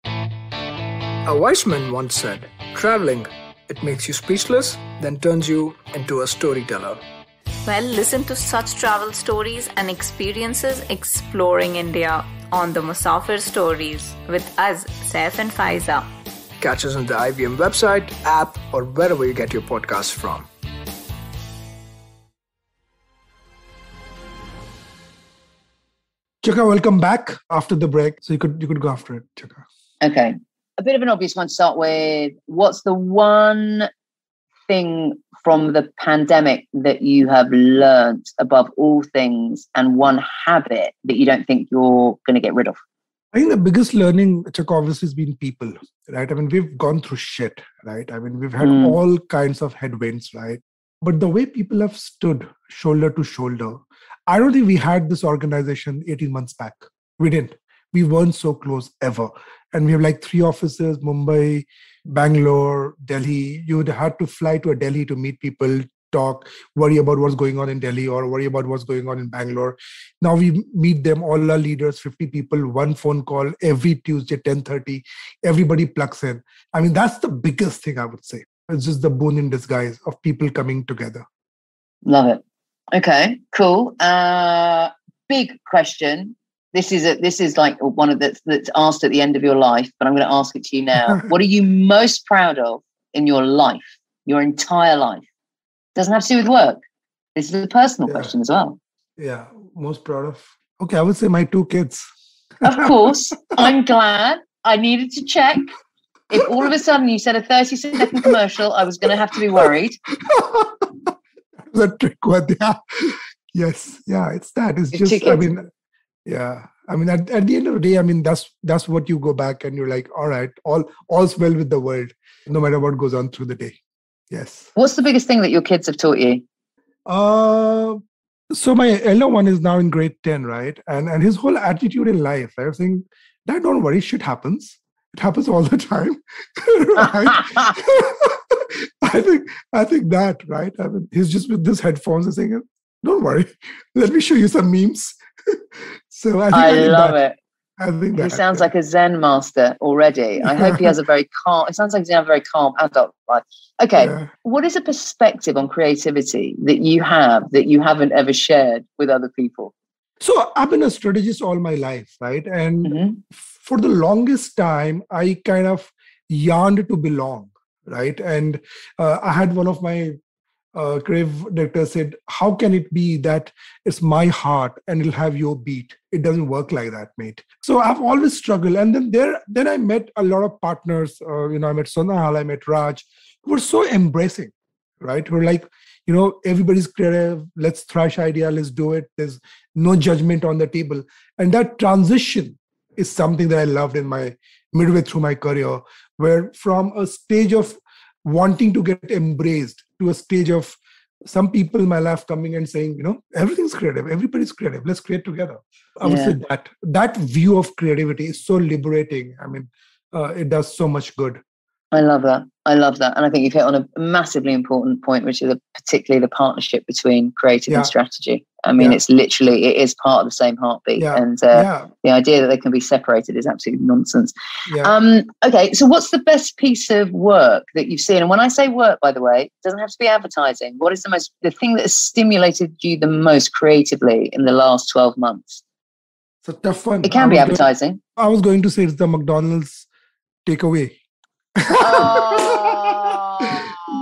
A wise man once said, traveling, it makes you speechless, then turns you into a storyteller. Well, listen to such travel stories and experiences exploring India on the Musafir Stories with us, Saif and Faiza. Catch us on the IVM website, app, or wherever you get your podcasts from. Chaka, welcome back after the break. So you could go after it, Chaka. Okay. A bit of an obvious one to start with. What's the one thing from the pandemic that you have learned above all things, and one habit that you don't think you're going to get rid of? I think the biggest learning, Chaka, obviously has been people, right? I mean, we've gone through shit, right? I mean, we've had all kinds of headwinds, right? But the way people have stood shoulder to shoulder, I don't think we had this organization 18 months back. We didn't. We weren't so close ever. And we have like 3 offices, Mumbai, Bangalore, Delhi. You would have to fly to Delhi to meet people, talk, worry about what's going on in Delhi or worry about what's going on in Bangalore. Now we meet them, all our leaders, 50 people, one phone call every Tuesday, 10:30. Everybody plugs in. I mean, that's the biggest thing I would say. It's just the boon in disguise of people coming together. Love it. Okay, cool. Big question. This is like one of that's asked at the end of your life, but I'm going to ask it to you now. What are you most proud of in your life, your entire life? Doesn't have to do with work. This is a personal question as well. Yeah, most proud of. Okay, I would say my 2 kids. Of course. I'm glad. I needed to check. If all of a sudden you said a 30-second commercial, I was going to have to be worried. The trick one, yeah. Yes, yeah, it's that. It's just, I mean, yeah. I mean, at the end of the day, I mean, that's what you go back and you're like, all right, all's well with the world, no matter what goes on through the day. Yes. What's the biggest thing that your kids have taught you? So my elder one is now in grade 10, right? And his whole attitude in life, I was saying, Dad, don't worry, shit happens. It happens all the time. I think that, right? I mean, he's just with these headphones and saying, don't worry, let me show you some memes. So I love it. I think he sounds like a Zen master already. I hope he has a very calm, it sounds like he's going to have a very calm adult life. Okay. What is a perspective on creativity that you have that you haven't ever shared with other people? So I've been a strategist all my life, right? And for the longest time, I kind of yearned to belong, right? And I had one of my creative directors said, how can it be that it's my heart and it'll have your beat? It doesn't work like that, mate. So I've always struggled. And then I met a lot of partners. I met Sonal, I met Raj, who were so embracing, right? We're like, everybody's creative. Let's thrash idea. Let's do it. There's no judgment on the table. And that transition is something that I loved in my midway through my career, where from a stage of wanting to get embraced to a stage of some people in my life coming and saying, everything's creative. Everybody's creative. Let's create together. I would say that view of creativity is so liberating. I mean, it does so much good. I love that. And I think you've hit on a massively important point, which is particularly the partnership between creative and strategy. I mean, it is part of the same heartbeat. Yeah. And the idea that they can be separated is absolutely nonsense. Yeah. Okay, so what's the best piece of work that you've seen? And when I say work, by the way, it doesn't have to be advertising. What is the thing that has stimulated you the most creatively in the last 12 months? It's a tough one. It can be advertising. I was going to say it's the McDonald's takeaway.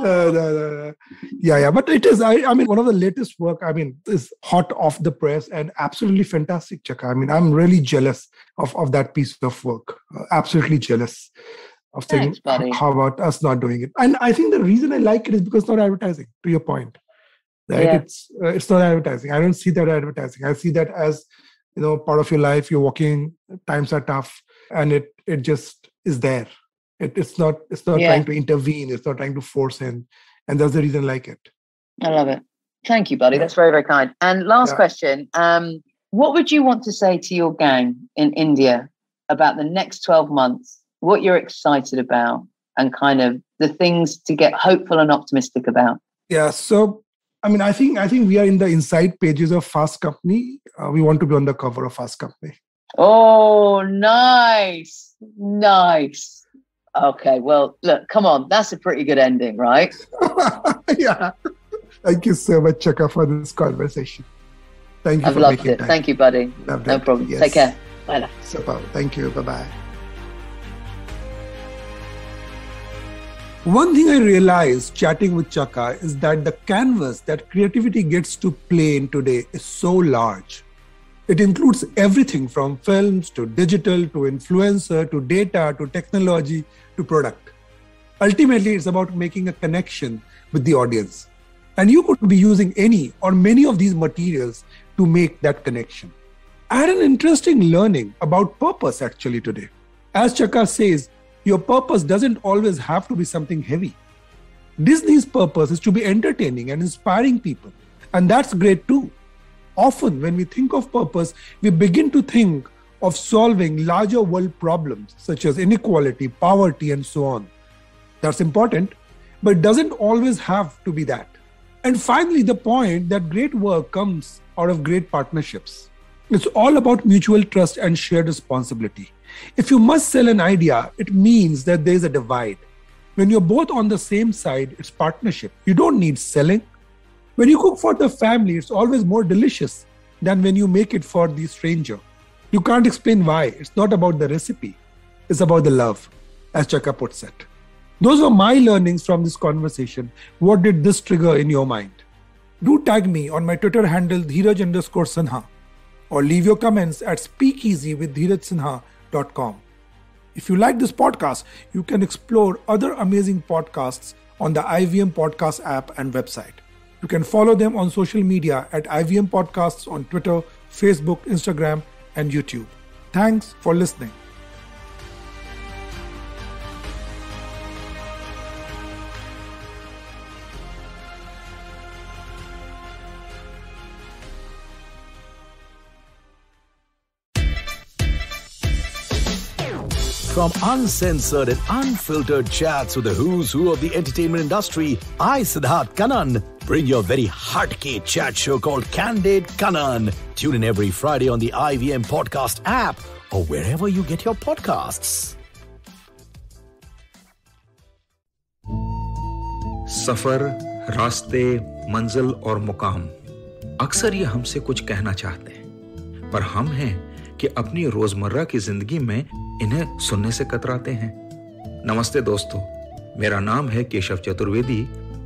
No. Yeah. But it is, I mean, one of the latest work, is hot off the press and absolutely fantastic, Chaka. I mean, I'm really jealous of that piece of work. Absolutely jealous of saying, how about us not doing it? And I think the reason I like it is because it's not advertising, to your point. Right? Yeah. It's not advertising. I don't see that advertising. I see that as, part of your life. You're working, times are tough, and it just is there. It's not trying to intervene. It's not trying to force in. And that's the reason I like it. I love it. Thank you, buddy. That's very, very kind. And last question. What would you want to say to your gang in India about the next 12 months, what you're excited about, and kind of the things to get hopeful and optimistic about? Yeah. So, I think we are in the inside pages of Fast Company. We want to be on the cover of Fast Company. Oh, nice. Okay, well, look, come on. That's a pretty good ending, right? Yeah. Thank you so much, Chaka, for this conversation. Thank you. I've loved it. Time. Thank you, buddy. Loved no problem. Yes. Take care. Bye now. Super. Thank you. Bye-bye. One thing I realized chatting with Chaka is that the canvas that creativity gets to play in today is so large. It includes everything from films to digital to influencer to data to technology to product. Ultimately, it's about making a connection with the audience. And you could be using any or many of these materials to make that connection. I had an interesting learning about purpose actually today. As Chaka says, your purpose doesn't always have to be something heavy. Disney's purpose is to be entertaining and inspiring people. And that's great too. Often, when we think of purpose, we begin to think of solving larger world problems such as inequality, poverty, and so on. That's important, but it doesn't always have to be that. And finally, the point that great work comes out of great partnerships. It's all about mutual trust and shared responsibility. If you must sell an idea, it means that there's a divide. When you're both on the same side, it's partnership. You don't need selling. When you cook for the family, it's always more delicious than when you make it for the stranger. You can't explain why. It's not about the recipe. It's about the love, as Chaka puts it. Those were my learnings from this conversation. What did this trigger in your mind? Do tag me on my Twitter handle Dheeraj_Sinha or leave your comments at Speakeasy with DheerajSinha.com. If you like this podcast, you can explore other amazing podcasts on the IVM Podcast app and website. You can follow them on social media at IVM Podcasts on Twitter, Facebook, Instagram, and YouTube. Thanks for listening. From uncensored and unfiltered chats with the who's who of the entertainment industry, I, Siddharth Kannan, bring you a very hardcore chat show called Candid Kannan. Tune in every Friday on the IVM Podcast app or wherever you get your podcasts. सफर, रास्ते, मंजिल और मुकाम अक्सर ये हमसे कुछ कहना चाहते हैं, पर हम हैं कि अपनी रोजमर्रा की जिंदगी में इन्हें सुनने से कतराते हैं। नमस्ते दोस्तों, मेरा नाम है केशव चतुर्वेदी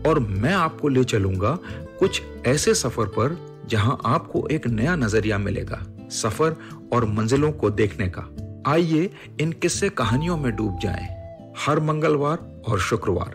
और मैं आपको ले चलूंगा कुछ ऐसे सफर पर जहां आपको एक नया नजरिया मिलेगा सफर और मंजिलों को देखने का। आइए इन किस्से कहानियों में डूब जाएं। हर मंगलवार और शुक्रवार